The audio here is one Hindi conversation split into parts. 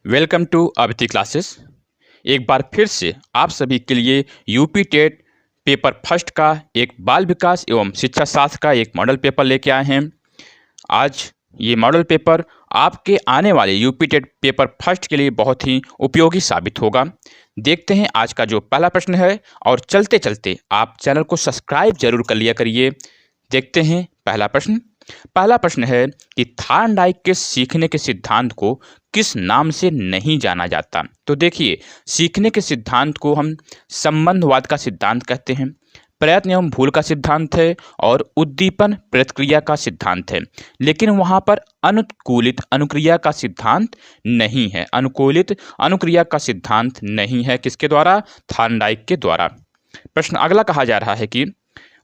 Welcome to अवति classes. एक बार फिर से आप सभी के लिए यूपी टेट पेपर फर्स्ट का एक बाल विकास एवं शिक्षा शास्त्र का एक मॉडल पेपर लेके आए हैं। आज ये मॉडल पेपर आपके आने वाले यूपी टेट पेपर फर्स्ट के लिए बहुत ही उपयोगी साबित होगा। देखते हैं आज का जो पहला प्रश्न है, और चलते चलते आप चैनल को सब्सक्राइब जरूर कर लिया करिए। देखते हैं पहला प्रश्न। पहला प्रश्न है कि थार्नडाइक के सीखने के सिद्धांत को किस नाम से नहीं जाना जाता। तो देखिए, सीखने के सिद्धांत को हम संबंधवाद का सिद्धांत कहते हैं, प्रयत्न एवं भूल का सिद्धांत है और उद्दीपन प्रतिक्रिया का सिद्धांत है। लेकिन वहां पर अनुकूलित अनुक्रिया का सिद्धांत नहीं है। अनुकूलित अनुक्रिया का सिद्धांत नहीं है किसके द्वारा? थार्नडाइक के द्वारा। प्रश्न अगला कहा जा रहा है कि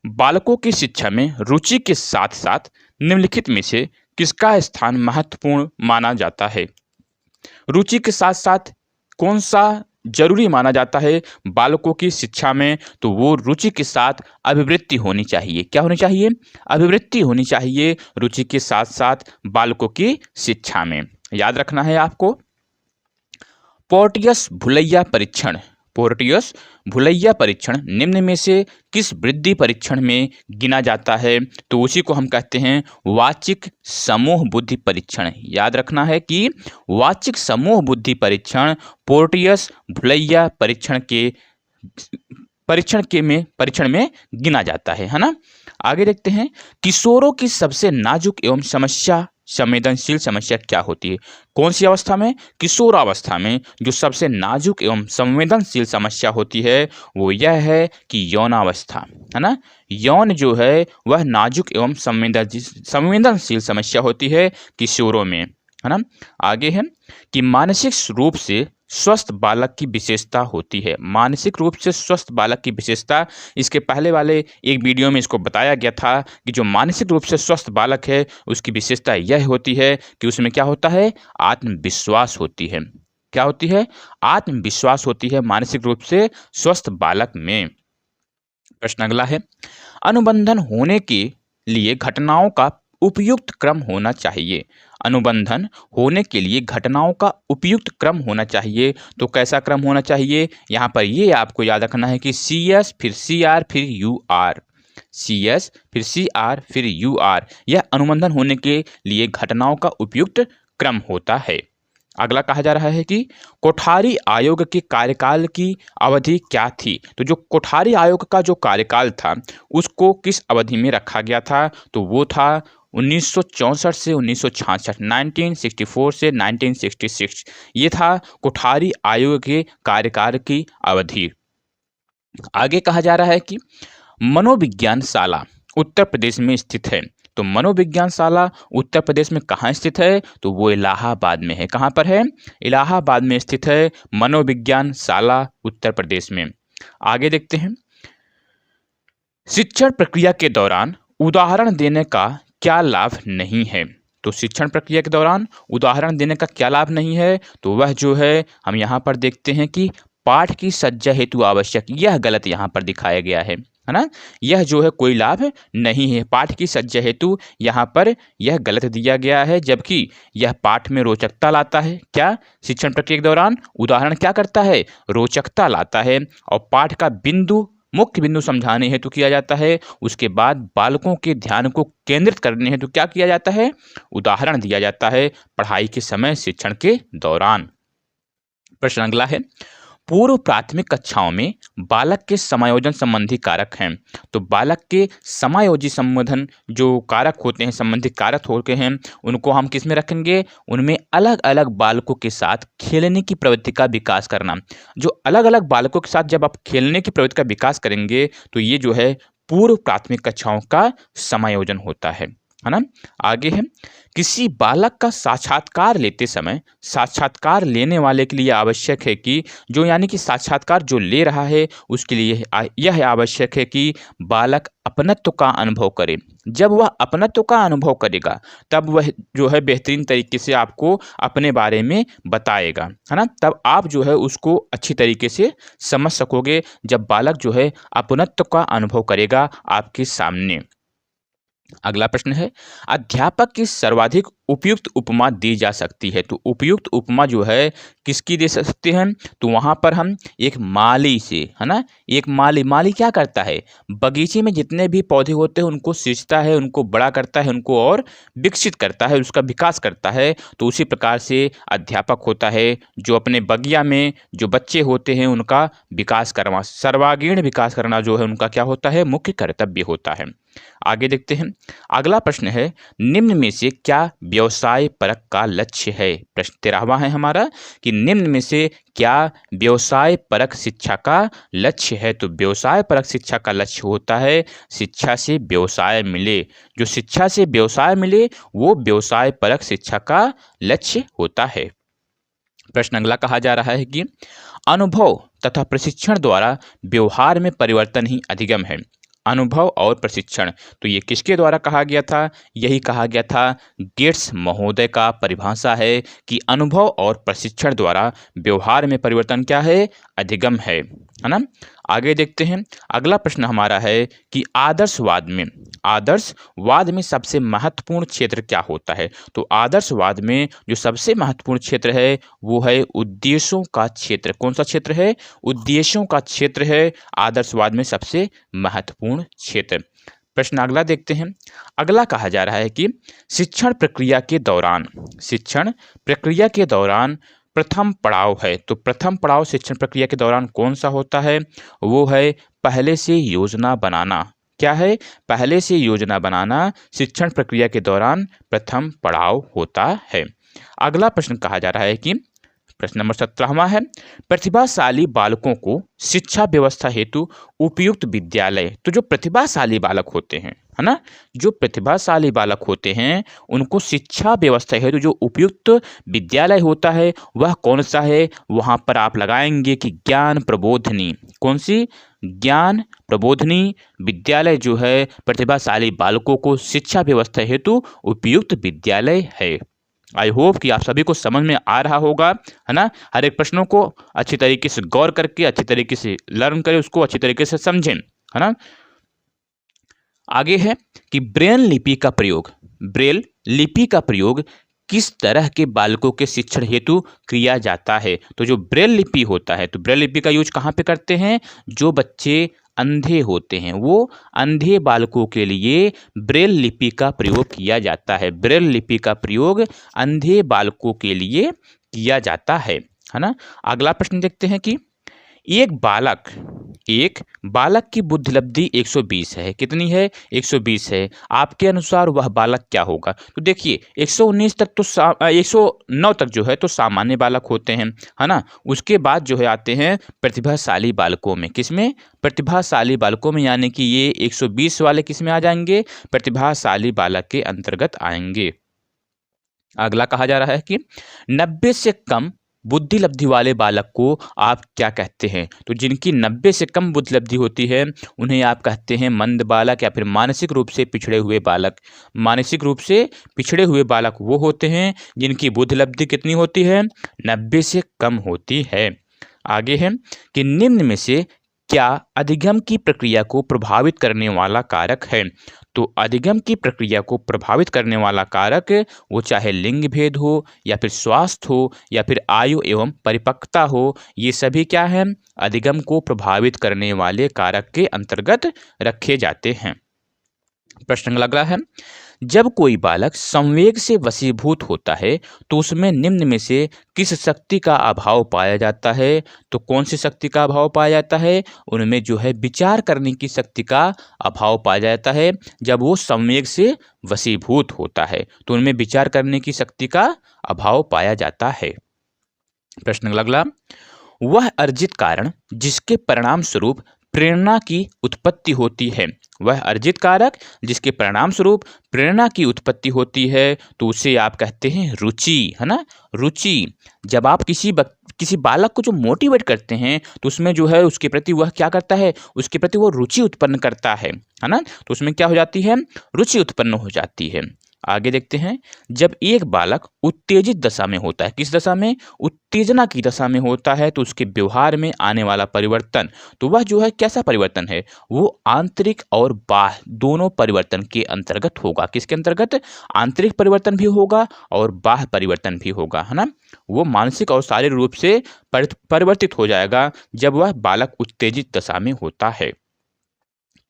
बालकों की शिक्षा में रुचि के साथ साथ निम्नलिखित में से किसका स्थान महत्वपूर्ण माना जाता है? रुचि के साथ साथ कौन सा जरूरी माना जाता है बालकों की शिक्षा में? तो वो रुचि के साथ अभिवृत्ति होनी चाहिए। क्या होनी चाहिए? अभिवृत्ति होनी चाहिए रुचि के साथ साथ बालकों की शिक्षा में। याद रखना है आपको। पोर्टियस भुलैया परीक्षण, पोर्टियस भुलैया परीक्षण निम्न में से किस वृद्धि परीक्षण में गिना जाता है? तो उसी को हम कहते हैं वाचिक समूह बुद्धि परीक्षण। याद रखना है कि वाचिक समूह बुद्धि परीक्षण पोर्टियस भुलैया परीक्षण में गिना जाता है ना। आगे देखते हैं, किशोरों की सबसे नाजुक एवं संवेदनशील समस्या क्या होती है? कौन सी अवस्था में? किशोरावस्था में जो सबसे नाजुक एवं संवेदनशील समस्या होती है वो यह है कि यौनावस्था, है ना। यौन जो है वह नाजुक एवं संवेदनशील समस्या होती है किशोरों में, है ना। आगे है कि मानसिक रूप से स्वस्थ बालक की विशेषता होती है। मानसिक रूप से स्वस्थ बालक की विशेषता, इसके पहले वाले एक वीडियो में इसको बताया गया था कि जो मानसिक रूप से स्वस्थ बालक है उसकी विशेषता यह होती है कि उसमें क्या होता है? आत्मविश्वास होती है। क्या होती है? आत्मविश्वास होती है मानसिक रूप से स्वस्थ बालक में। प्रश्न अगला है, अनुबंधन होने के लिए घटनाओं का उपयुक्त क्रम होना चाहिए। अनुबंधन होने के लिए घटनाओं का उपयुक्त क्रम होना चाहिए। तो कैसा क्रम होना चाहिए? यहाँ पर ये आपको याद रखना है कि CS फिर CR फिर UR, CS फिर CR फिर UR, यह अनुबंधन होने के लिए घटनाओं का उपयुक्त क्रम होता है। अगला कहा जा रहा है कि कोठारी आयोग के कार्यकाल की अवधि क्या थी? तो जो कोठारी आयोग का जो कार्यकाल था उसको किस अवधि में रखा गया था? तो वो था 1964 से 1966, 1964 से 1966, ये था कोठारी आयोग के कार्यकाल की अवधि। आगे कहा जा रहा है कि मनोविज्ञान शाला उत्तर प्रदेश में स्थित है। तो मनोविज्ञान शाला उत्तर प्रदेश में कहाँ स्थित है? तो वो इलाहाबाद में है। कहाँ पर है? इलाहाबाद में स्थित है मनोविज्ञान शाला उत्तर प्रदेश में। आगे देखते हैं, शिक्षण प्रक्रिया के दौरान उदाहरण देने का क्या लाभ नहीं है? तो शिक्षण प्रक्रिया के दौरान उदाहरण देने का क्या लाभ नहीं है? तो वह जो है हम यहाँ पर देखते हैं कि पाठ की सज्जा हेतु आवश्यक, यह गलत यहाँ पर दिखाया गया है ना। यह जो है कोई लाभ नहीं है। पाठ की सज्जा हेतु यहाँ पर यह गलत दिया गया है, जबकि यह पाठ में रोचकता लाता है। क्या? शिक्षण प्रक्रिया के दौरान उदाहरण क्या करता है? रोचकता लाता है। और पाठ का मुख्य बिंदु समझाने हेतु किया जाता है। उसके बाद बालकों के ध्यान को केंद्रित करने हेतु क्या किया जाता है? उदाहरण दिया जाता है पढ़ाई के समय, शिक्षण के दौरान। प्रश्न अगला है, पूर्व प्राथमिक कक्षाओं में बालक के समायोजन संबंधी कारक हैं। तो बालक के समायोजी संबोधन जो कारक होते हैं, संबंधी कारक होते हैं, उनको हम किस में रखेंगे? उनमें अलग अलग बालकों के साथ खेलने की प्रवृत्ति का विकास करना। जो अलग अलग बालकों के साथ जब आप खेलने की प्रवृत्ति का विकास करेंगे तो ये जो है पूर्व प्राथमिक कक्षाओं का समायोजन होता है ना। आगे है, किसी बालक का साक्षात्कार लेते समय साक्षात्कार लेने वाले के लिए आवश्यक है कि जो, यानी कि साक्षात्कार जो ले रहा है उसके लिए यह आवश्यक है कि बालक अपनत्व का अनुभव करे। जब वह अपनत्व का अनुभव करेगा तब वह जो है बेहतरीन तरीके से आपको अपने बारे में बताएगा, है ना। तब आप जो है उसको अच्छी तरीके से समझ सकोगे जब बालक जो है अपनत्व का अनुभव करेगा आपके सामने। अगला प्रश्न है, अध्यापक की सर्वाधिक उपयुक्त उपमा दी जा सकती है। तो उपयुक्त उपमा जो है किसकी दे सकते हैं? तो वहाँ पर हम एक माली से, है ना, एक माली क्या करता है? बगीचे में जितने भी पौधे होते हैं उनको सींचता है, उनको बड़ा करता है, उनको और विकसित करता है, उसका विकास करता है। तो उसी प्रकार से अध्यापक होता है जो अपने बगिया में जो बच्चे होते हैं उनका विकास करना, सर्वांगीण विकास करना जो है उनका क्या होता है? मुख्य कर्तव्य होता है। आगे देखते हैं। अगला प्रश्न है, निम्न में से क्या व्यवसाय परक का लक्ष्य है? प्रश्न 13वां है हमारा कि निम्न में से क्या व्यवसाय परक शिक्षा का लक्ष्य है? तो व्यवसाय परक शिक्षा का लक्ष्य होता है शिक्षा से व्यवसाय मिले। जो शिक्षा से व्यवसाय मिले वो व्यवसाय परक शिक्षा का लक्ष्य होता है। प्रश्न अगला कहा जा रहा है कि अनुभव तथा प्रशिक्षण द्वारा व्यवहार में परिवर्तन ही अधिगम है। अनुभव और प्रशिक्षण, तो ये किसके द्वारा कहा गया था? यही कहा गया था गेट्स महोदय का परिभाषा है कि अनुभव और प्रशिक्षण द्वारा व्यवहार में परिवर्तन क्या है? अधिगम है ना। आगे देखते हैं। अगला प्रश्न हमारा है कि आदर्शवाद में सबसे महत्वपूर्ण क्षेत्र क्या होता है? तो आदर्शवाद में जो सबसे महत्वपूर्ण क्षेत्र है वो है उद्देश्यों का क्षेत्र। कौन सा क्षेत्र है? उद्देश्यों का क्षेत्र है आदर्शवाद में सबसे महत्वपूर्ण क्षेत्र। प्रश्न अगला देखते हैं। अगला कहा जा रहा है कि शिक्षण प्रक्रिया के दौरान प्रथम पड़ाव है। तो प्रथम पड़ाव शिक्षण प्रक्रिया के दौरान कौन सा होता है? वो है पहले से योजना बनाना। क्या है? पहले से योजना बनाना शिक्षण प्रक्रिया के दौरान प्रथम पड़ाव होता है। अगला प्रश्न कहा जा रहा है कि प्रश्न नंबर 17वां है, प्रतिभाशाली बालकों को शिक्षा व्यवस्था हेतु उपयुक्त विद्यालय। तो जो प्रतिभाशाली बालक होते हैं, है ना, जो प्रतिभाशाली बालक होते हैं उनको शिक्षा व्यवस्था हेतु जो उपयुक्त विद्यालय होता है वह कौन सा है? वहां पर आप लगाएंगे कि ज्ञान प्रबोधिनी। कौन सी? ज्ञान प्रबोधिनी विद्यालय जो है प्रतिभाशाली बालकों को शिक्षा व्यवस्था हेतु उपयुक्त विद्यालय है। आई होप कि आप सभी को समझ में आ रहा होगा, है ना। हर एक प्रश्नों को अच्छी तरीके से गौर करके अच्छी तरीके से लर्न करें, उसको अच्छी तरीके से समझें, है ना। आगे है कि ब्रेल लिपि का प्रयोग किस तरह के बालकों के शिक्षण हेतु किया जाता है? तो जो ब्रेल लिपि होता है, तो ब्रेल लिपि का यूज कहाँ पे करते हैं? जो बच्चे अंधे होते हैं वो अंधे बालकों के लिए ब्रेल लिपि का प्रयोग किया जाता है। ब्रेल लिपि का प्रयोग अंधे बालकों के लिए किया जाता है ना। अगला प्रश्न देखते हैं कि एक बालक की बुद्धिलब्धि 120 है। कितनी है? 120 है। आपके अनुसार वह बालक क्या होगा? तो देखिए 119 तक तो 109 तक जो है तो सामान्य बालक होते हैं, है ना। उसके बाद जो है आते हैं प्रतिभाशाली बालकों में। किसमें? प्रतिभाशाली बालकों में, यानी कि ये 120 वाले किसमें आ जाएंगे? प्रतिभाशाली बालक के अंतर्गत आएंगे। अगला कहा जा रहा है कि 90 से कम बुद्धिलब्धि वाले बालक को आप क्या कहते हैं? तो जिनकी 90 से कम बुद्धिलब्धि होती है उन्हें आप कहते हैं मंद बालक या फिर मानसिक रूप से पिछड़े हुए बालक। मानसिक रूप से पिछड़े हुए बालक वो होते हैं जिनकी बुद्धिलब्धि कितनी होती है? 90 से कम होती है। आगे है कि निम्न में से क्या अधिगम की प्रक्रिया को प्रभावित करने वाला कारक है? तो अधिगम की प्रक्रिया को प्रभावित करने वाला कारक वो चाहे लिंग भेद हो या फिर स्वास्थ्य हो या फिर आयु एवं परिपक्वता हो, ये सभी क्या है? अधिगम को प्रभावित करने वाले कारक के अंतर्गत रखे जाते हैं। प्रश्न अगला है, जब कोई बालक संवेग से वशीभूत होता है तो उसमें निम्न में से किस शक्ति का अभाव पाया जाता है? तो कौन सी शक्ति का अभाव पाया जाता है? उनमें जो है विचार करने की शक्ति का अभाव पाया जाता है। जब वो संवेग से वशीभूत होता है तो उनमें विचार करने की शक्ति का अभाव पाया जाता है। प्रश्न अगला, वह अर्जित कारण जिसके परिणाम स्वरूप प्रेरणा की उत्पत्ति होती है। वह अर्जित कारक जिसके परिणाम स्वरूप प्रेरणा की उत्पत्ति होती है तो उसे आप कहते हैं रुचि, है ना। रुचि, जब आप किसी बालक को जो मोटिवेट करते हैं तो उसमें जो है उसके प्रति वह क्या करता है? उसके प्रति वो रुचि उत्पन्न करता है ना। तो उसमें क्या हो जाती है? रुचि उत्पन्न हो जाती है। आगे देखते हैं, जब एक बालक उत्तेजित दशा में होता है, किस दशा में? उत्तेजना की दशा में होता है, तो उसके व्यवहार में आने वाला परिवर्तन, तो वह जो है कैसा परिवर्तन है? वो आंतरिक और बाह्य दोनों परिवर्तन के अंतर्गत होगा। किसके अंतर्गत? आंतरिक परिवर्तन भी होगा और बाह्य परिवर्तन भी होगा, है ना। वो मानसिक और शारीरिक रूप से परिवर्तित हो जाएगा जब वह बालक उत्तेजित दशा में होता है।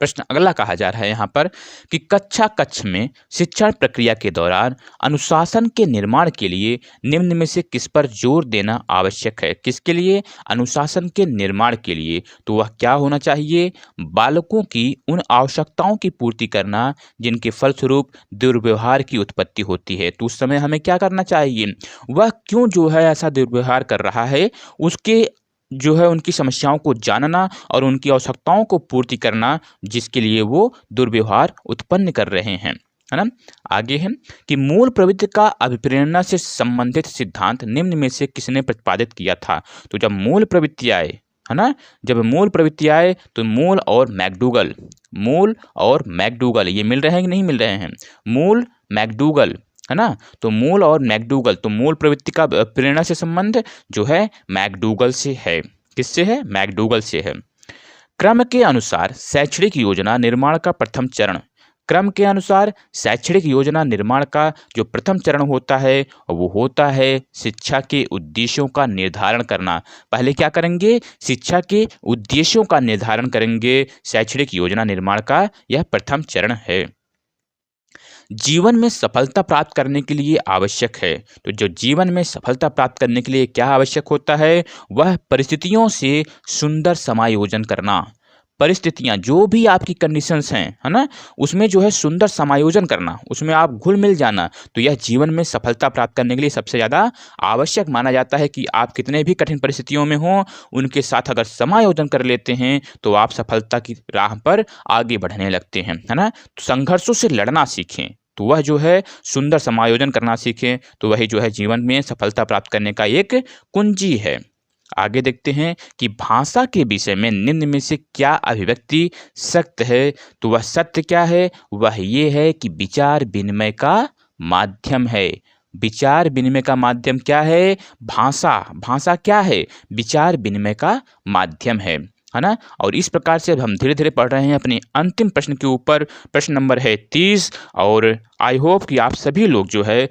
प्रश्न अगला कहा जा रहा है यहाँ पर कि कक्षा कक्ष में शिक्षण प्रक्रिया के दौरान अनुशासन के निर्माण के लिए निम्न में से किस पर जोर देना आवश्यक है? किसके लिए? अनुशासन के निर्माण के लिए। तो वह क्या होना चाहिए? बालकों की उन आवश्यकताओं की पूर्ति करना जिनके फलस्वरूप दुर्व्यवहार की उत्पत्ति होती है। तो उस समय हमें क्या करना चाहिए? वह क्यों जो है ऐसा दुर्व्यवहार कर रहा है, उसके जो है उनकी समस्याओं को जानना और उनकी आवश्यकताओं को पूर्ति करना जिसके लिए वो दुर्व्यवहार उत्पन्न कर रहे हैं, है ना। आगे है कि मूल प्रवृत्ति का अभिप्रेरणा से संबंधित सिद्धांत निम्न में से किसने प्रतिपादित किया था? तो जब मूल प्रवृत्ति आए, है ना, जब मूल प्रवृत्ति आए तो मूल और मैकडूगल ये मिल रहे हैं कि नहीं मिल रहे हैं? मूल मैकडूगल, है ना। तो मूल और मैकडूगल, तो मूल प्रवृत्ति का प्रेरणा से संबंध जो है मैकडूगल से है। किससे है? मैकडूगल से है। क्रम के अनुसार शैक्षणिक योजना निर्माण का प्रथम चरण, क्रम के अनुसार शैक्षणिक योजना निर्माण का जो प्रथम चरण होता है वो होता है शिक्षा के उद्देश्यों का निर्धारण करना। पहले क्या करेंगे? शिक्षा के उद्देश्यों का निर्धारण करेंगे। शैक्षणिक योजना निर्माण का यह प्रथम चरण है। जीवन में सफलता प्राप्त करने के लिए आवश्यक है, तो जो जीवन में सफलता प्राप्त करने के लिए क्या आवश्यक होता है? वह परिस्थितियों से सुंदर समायोजन करना। परिस्थितियां जो भी आपकी कंडीशंस हैं, है ना, उसमें जो है सुंदर समायोजन करना, उसमें आप घुल मिल जाना, तो यह जीवन में सफलता प्राप्त करने के लिए सबसे ज़्यादा आवश्यक माना जाता है कि आप कितने भी कठिन परिस्थितियों में हों, उनके साथ अगर समायोजन कर लेते हैं तो आप सफलता की राह पर आगे बढ़ने लगते हैं, है ना। तो संघर्षों से लड़ना सीखें, तो वह जो है सुंदर समायोजन करना सीखें, तो वही जो है जीवन में सफलता प्राप्त करने का एक कुंजी है। आगे देखते हैं कि भाषा के विषय में निम्न में से क्या अभिव्यक्ति सत्य है? तो वह सत्य क्या है? वह ये है कि विचार विनिमय का माध्यम है। विचार विनिमय का माध्यम क्या है? भाषा। भाषा क्या है? विचार विनिमय का माध्यम है ना। और इस प्रकार से अब हम धीरे धीरे पढ़ रहे हैं अपने अंतिम प्रश्न के ऊपर। प्रश्न नंबर है 30 और आई होप कि आप सभी लोग जो है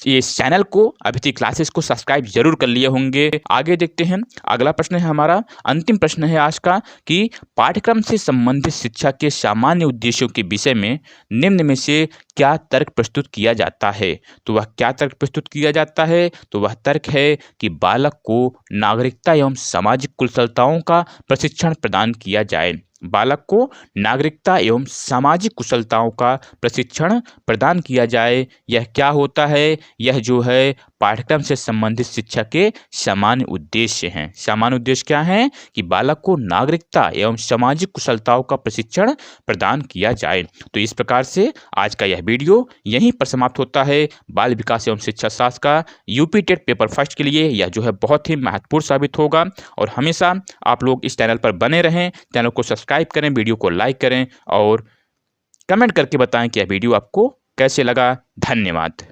इस चैनल को अभी तक क्लासेस को सब्सक्राइब जरूर कर लिए होंगे। आगे देखते हैं, अगला प्रश्न है हमारा, अंतिम प्रश्न है आज का कि पाठ्यक्रम से संबंधित शिक्षा के सामान्य उद्देश्यों के विषय में निम्न में से क्या तर्क प्रस्तुत किया जाता है? तो वह क्या तर्क प्रस्तुत किया जाता है? तो वह तर्क है कि बालक को नागरिकता एवं सामाजिक कुशलताओं का प्रशिक्षण प्रदान किया जाए। बालक को नागरिकता एवं सामाजिक कुशलताओं का प्रशिक्षण प्रदान किया जाए। यह क्या होता है? यह जो है पाठ्यक्रम से संबंधित शिक्षा के सामान्य उद्देश्य हैं। सामान्य उद्देश्य क्या हैं? कि बालक को नागरिकता एवं सामाजिक कुशलताओं का प्रशिक्षण प्रदान किया जाए। तो इस प्रकार से आज का यह वीडियो यहीं पर समाप्त होता है। बाल विकास एवं शिक्षा शास्त्र का यूपी टेट पेपर फर्स्ट के लिए यह जो है बहुत ही महत्वपूर्ण साबित होगा। और हमेशा आप लोग इस चैनल पर बने रहें, चैनल को सब्सक्राइब करें, वीडियो को लाइक करें और कमेंट करके बताएं कि यह वीडियो आपको कैसे लगा। धन्यवाद।